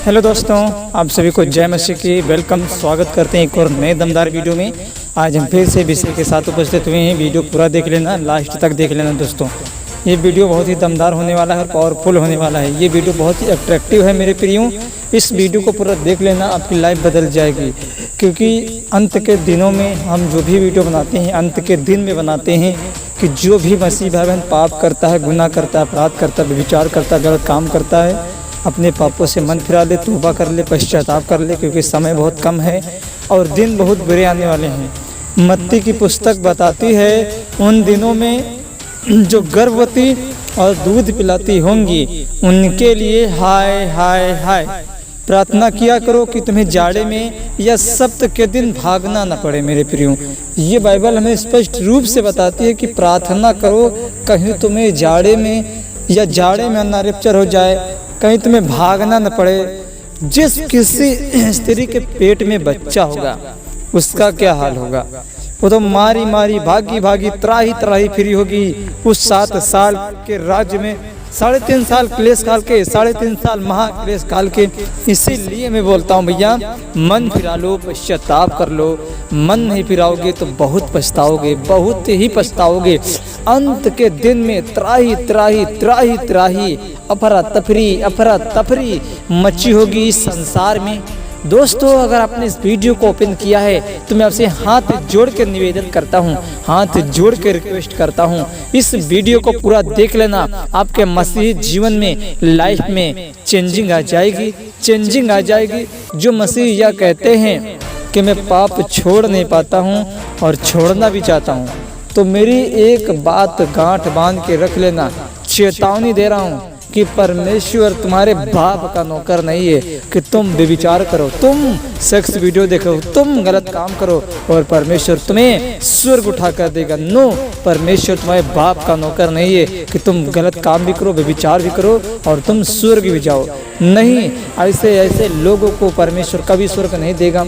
Hello दोस्तों, आप सभी को जय मसीह की वेलकम स्वागत करते हैं एक और नए दमदार वीडियो में। आज हम फिर से विषय के साथ उपस्थित हुए हैं। वीडियो पूरा देख लेना, लास्ट तक देख लेना दोस्तों। ये वीडियो बहुत ही दमदार होने वाला है और पावरफुल होने वाला है। ये वीडियो बहुत ही अट्रैक्टिव है मेरे प्रियो। इस वीडियो को पूरा देख लेना, आपकी लाइफ बदल जाएगी। क्योंकि अंत के दिनों में हम जो भी वीडियो बनाते हैं, अंत के दिन में बनाते हैं कि जो भी मसीह भाई बहन पाप करता है, गुनाह करता है, अपराध करता है, व्यभिचार करता है, गलत काम करता है, अपने पापों से मन फिरा ले, तौबा कर ले, पश्चाताप कर ले, क्योंकि समय बहुत कम है और दिन बहुत बुरे आने वाले हैं। मत्ती की पुस्तक बताती है उन दिनों में जो गर्भवती और दूध पिलाती होंगी उनके लिए हाय हाय हाय। प्रार्थना किया करो कि तुम्हें जाड़े में या सप्त के दिन भागना न पड़े मेरे प्रियो। ये बाइबल हमें स्पष्ट रूप से बताती है कि प्रार्थना करो, कहीं तुम्हें जाड़े में या जाड़े में अनारक्षर हो जाए, कहीं तुम्हें भागना न पड़े। जिस किसी स्त्री के पेट में बच्चा होगा उसका क्या हाल होगा? वो तो मारी मारी भागी भागी त्राही त्राही फिरी होगी उस 7 साल के राज्य में, 3.5 साल क्लेश काल के, 3.5 साल महा क्लेश काल के। इसीलिए मैं बोलता हूँ भैया, मन फिरा लो, पश्चाताप कर लो। मन नहीं फिराओगे तो बहुत पछताओगे, बहुत ही पछताओगे। अंत के दिन में त्राही त्राही त्राही त्राही अफरा तफरी मची होगी इस संसार में। दोस्तों, अगर आपने इस वीडियो को ओपन किया है तो मैं आपसे हाथ जोड़ कर निवेदन करता हूँ, हाथ जोड़ कर रिक्वेस्ट करता हूँ, इस वीडियो को पूरा देख लेना। आपके मसीही जीवन में, लाइफ में चेंजिंग आ जाएगी, चेंजिंग आ जाएगी। जो मसीह यह कहते हैं कि मैं पाप छोड़ नहीं पाता हूँ और छोड़ना भी चाहता हूँ, तो मेरी एक बात गांठ बांध के रख लेना, चेतावनी दे रहा हूँ कि परमेश्वर तुम्हारे बाप का नौकर नहीं है कि तुम व्यभिचार करो, तुम सेक्स वीडियो देखो, तुम गलत काम करो और परमेश्वर तुम्हें स्वर्ग उठा कर देगा। नो, परमेश्वर तुम्हारे बाप का नौकर नहीं है कि तुम गलत काम भी करो, व्यभिचार भी करो और तुम स्वर्ग भी जाओ। नहीं, ऐसे लोगों को परमेश्वर कभी स्वर्ग नहीं देगा।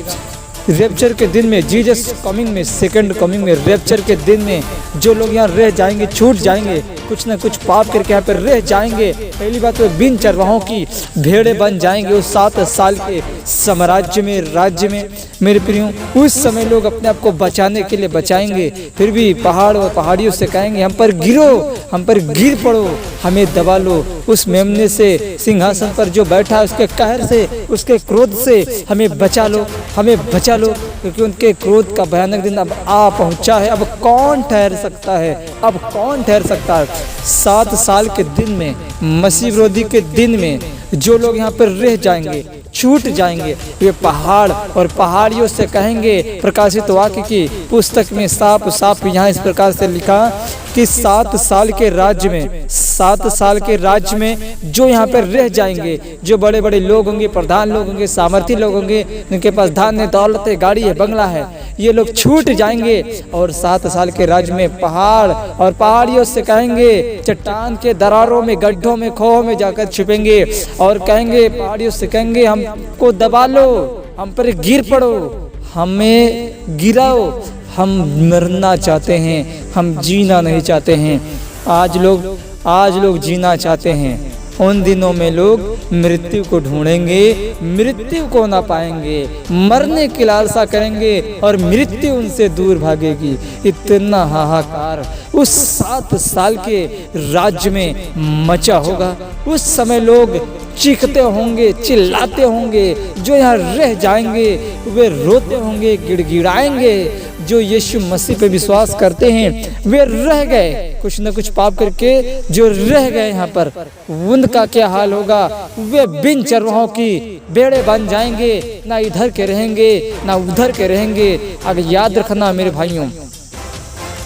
रैप्चर के दिन में, जीसस कमिंग में, सेकंड कमिंग में, रैप्चर के दिन में जो लोग यहाँ रह जाएंगे, छूट जाएंगे, कुछ न कुछ पाप करके यहाँ पर रह जाएंगे, पहली बात तो बिन चरवाहों की भेड़े बन जाएंगे उस 7 साल के साम्राज्य में, राज्य में मेरे प्रियो। उस समय लोग अपने आप को बचाने के लिए बचाएंगे, फिर भी पहाड़ और पहाड़ियों से कहेंगे हम पर गिरो, हम पर गिर पड़ो, हमें दबा लो। उस मेमने से, सिंहासन पर जो बैठा है, उसके कहर से, उसके क्रोध से हमें बचा लो, हमें बचा लो, क्योंकि उनके क्रोध का भयानक दिन अब आ पहुंचा है। अब कौन ठहर सकता है? अब कौन ठहर सकता है? 7 साल के दिन में, मसीह विरोधी के दिन में जो लोग यहाँ पर रह जाएंगे, छूट जाएंगे, वे पहाड़ और पहाड़ियों से कहेंगे। प्रकाशित वाक्य की पुस्तक में साफ साफ यहाँ इस प्रकार से लिखा कि 7 साल के राज्य में, 7 साल के राज्य में जो यहाँ पर रह जाएंगे, जो बड़े बड़े लोग होंगे, प्रधान लोग होंगे, सामर्थी लोग होंगे, जिनके पास धन है, दौलत है, गाड़ी है, बंगला है, ये लोग छूट जाएंगे और 7 साल के राज्य में पहाड़ और पहाड़ियों से कहेंगे, चट्टान के दरारों में, गड्ढों में, खोहों में जाकर छुपेंगे और कहेंगे, पहाड़ियों से कहेंगे हमको दबा लो, हम पर गिर पड़ो, हमें गिराओ, हम मरना चाहते हैं, हम जीना नहीं चाहते हैं। आज लोग जीना चाहते हैं। उन दिनों में लोग मृत्यु को ढूंढेंगे, मृत्यु को ना पाएंगे, मरने की लालसा करेंगे और मृत्यु उनसे दूर भागेगी। इतना हाहाकार उस 7 साल के राज्य में मचा होगा। उस समय लोग चीखते होंगे, चिल्लाते होंगे, जो यहाँ रह जाएंगे वे रोते होंगे, गिड़गिड़ाएंगे। जो यीशु मसीह पे विश्वास करते हैं वे रह गए, कुछ न कुछ पाप करके जो रह गए यहाँ पर, उनका क्या हाल होगा? वे बिन चरवाहों की भेड़े बन जाएंगे, ना इधर के रहेंगे ना उधर के रहेंगे। अगर याद रखना मेरे भाइयों,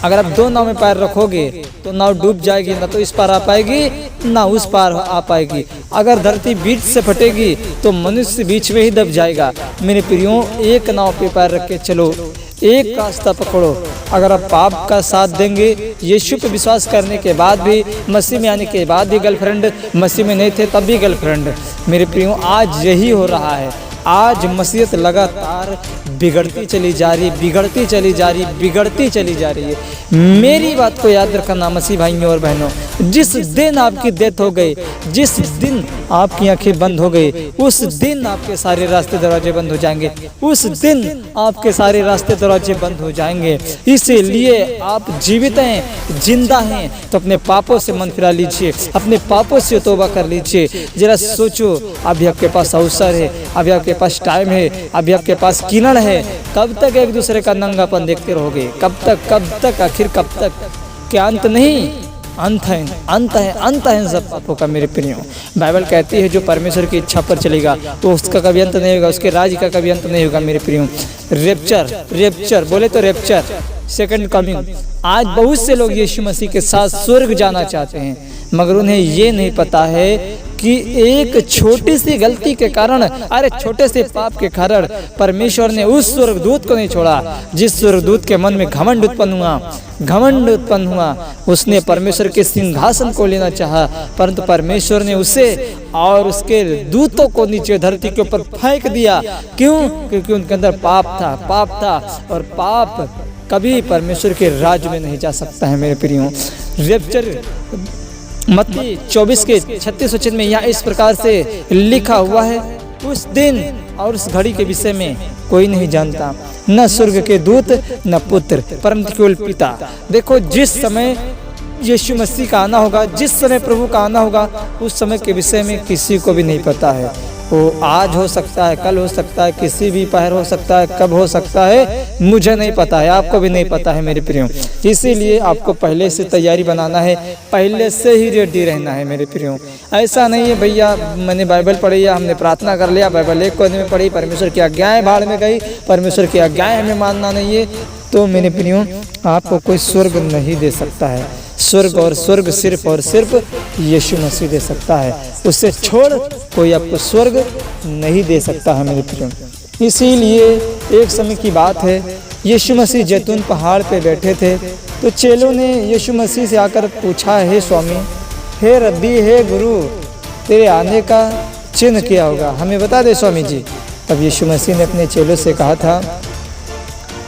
अगर आप 2 नाव में पैर रखोगे तो नाव डूब जाएगी, ना तो इस पार आ पाएगी ना उस पार आ पाएगी। अगर धरती बीच से फटेगी तो मनुष्य बीच में ही दब जाएगा। मेरे प्रियो, एक नाव पे पैर रख के चलो, एक रास्ता पकड़ो। अगर आप पाप का साथ देंगे, यीशु पे विश्वास करने के बाद भी, मसीह में आने के बाद भी गर्लफ्रेंड, मसीह में नहीं थे तब भी गर्लफ्रेंड, मेरे प्रियो आज यही हो रहा है। आज मसीहत लगातार बिगड़ती चली जा रही है, बिगड़ती चली जा रही है, बिगड़ती चली जा रही है। मेरी बात को याद रखना मसीह भाइयों और बहनों, जिस दिन आपकी डेथ हो गई, जिस दिन आपकी आंखें बंद हो गई, उस दिन आपके सारे रास्ते दरवाजे बंद हो जाएंगे, उस दिन आपके सारे रास्ते दरवाजे बंद हो जाएंगे। इसीलिए आप जीवित हैं, जिंदा हैं, तो अपने पापों से मन फिरा लीजिए, अपने पापों से तौबा कर लीजिए। जरा सोचो, अभी आपके पास अवसर है, अभी आपके पास टाइम है, अभी आपके पास किरण है। कब तक एक दूसरे का नंगापन देखते रहोगे? कब तक आखिर कब तक? क्या अंत नहीं? अंत है, अंत है, अंत है सब पापों का मेरे प्रियो। बाइबल कहती है जो परमेश्वर की इच्छा पर चलेगा तो उसका कभी अंत नहीं होगा, उसके राज का कभी अंत नहीं होगा मेरे प्रियो। रेप्चर बोले तो रेप्चर, सेकंड कमिंग। आज बहुत से लोग यीशु मसीह के साथ स्वर्ग जाना चाहते हैं, मगर उन्हें ये नहीं पता है कि एक छोटी सी गलती के कारण, अरे छोटे से पाप के कारण परमेश्वर ने उस स्वर्गदूत को नहीं छोड़ा जिस स्वर्गदूत के मन में घमंड उत्पन्न हुआ। उसने परमेश्वर के सिंहासन को लेना चाहा, परंतु परमेश्वर ने उसे और उसके दूतों को नीचे धरती के ऊपर फेंक दिया। क्यों? क्योंकि उनके अंदर पाप था और पाप कभी परमेश्वर के राज्य में नहीं जा सकता है मेरे प्रियो। रेप्चर मत्ती 24 के 36 में यहाँ इस प्रकार से लिखा हुआ है, उस दिन और उस घड़ी के विषय में कोई नहीं जानता, न स्वर्ग के दूत, न पुत्र, परंतु केवल पिता। देखो, जिस समय यीशु मसीह का आना होगा, जिस समय प्रभु का आना होगा, उस समय के विषय में किसी को भी नहीं पता है। वो आज हो सकता है, कल हो सकता है, किसी भी पहर हो सकता है, कब हो सकता है मुझे नहीं पता है, आपको भी नहीं पता है मेरे प्रियो। इसीलिए आपको पहले से तैयारी बनाना है, पहले से ही रेडी रहना है मेरे प्रियो। ऐसा नहीं है भैया मैंने बाइबल पढ़ी या हमने प्रार्थना कर लिया, बाइबल एक कोने में पढ़ी, परमेश्वर की आज्ञाएं भाड़ में गई, परमेश्वर की आज्ञाएं हमें मानना नहीं है, तो मेरे प्रियो आपको कोई स्वर्ग नहीं दे सकता है। स्वर्ग और स्वर्ग सिर्फ और सिर्फ यीशु मसीह दे सकता है, उससे छोड़ कोई आपको स्वर्ग नहीं दे सकता है मेरे प्रियो। इसीलिए एक समय की बात है, यीशु मसीह जैतून पहाड़ पे बैठे थे, तो चेलों ने यीशु मसीह से आकर पूछा, हे स्वामी, हे रब्बी, हे गुरु, तेरे आने का चिन्ह क्या होगा, हमें बता दे स्वामी जी। तब यीशु मसीह ने अपने चेलों से कहा था,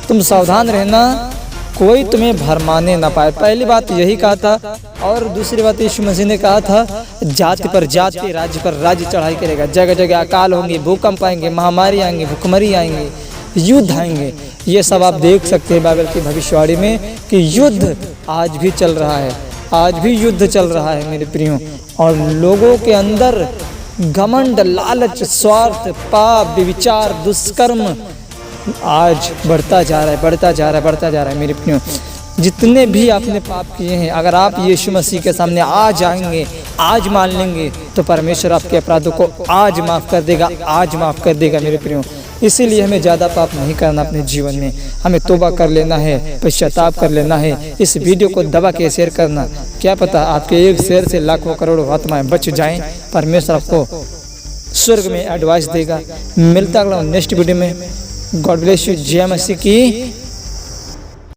तुम सावधान रहना, कोई तुम्हें भरमाने ना पाए। पहली बात यही कहा था, और दूसरी बात यीशु मसीह ने कहा था, जाति पर जाति, राज्य पर राज्य चढ़ाई करेगा, जगह जगह अकाल होंगे, भूकंप आएंगे, महामारी आएंगे, भुखमरी आएंगे, युद्ध आएंगे। ये सब आप देख सकते हैं बाइबल की भविष्यवाणी में कि युद्ध आज भी चल रहा है, आज भी युद्ध चल रहा है मेरे प्रियो। और लोगों के अंदर घमंड, लालच, स्वार्थ, पाप, व्यभिचार, दुष्कर्म आज बढ़ता जा रहा है मेरे प्रियो। जितने भी आपने पाप किए हैं, अगर आप यीशु मसीह के सामने आज आएंगे, आज मान लेंगे, तो परमेश्वर आपके अपराधों को आज माफ़ कर देगा मेरे प्रियो। इसीलिए हमें ज़्यादा पाप नहीं करना अपने जीवन में, हमें तौबा कर लेना है, पश्चाताप कर लेना है। इस वीडियो को दबा के शेयर करना, क्या पता आपके एक शेयर से लाखों करोड़ों आत्माएं बच जाएं, परमेश्वर आपको स्वर्ग में एडवाइस देगा। मिलता अगला नेक्स्ट वीडियो में। God bless you. जय मसीह की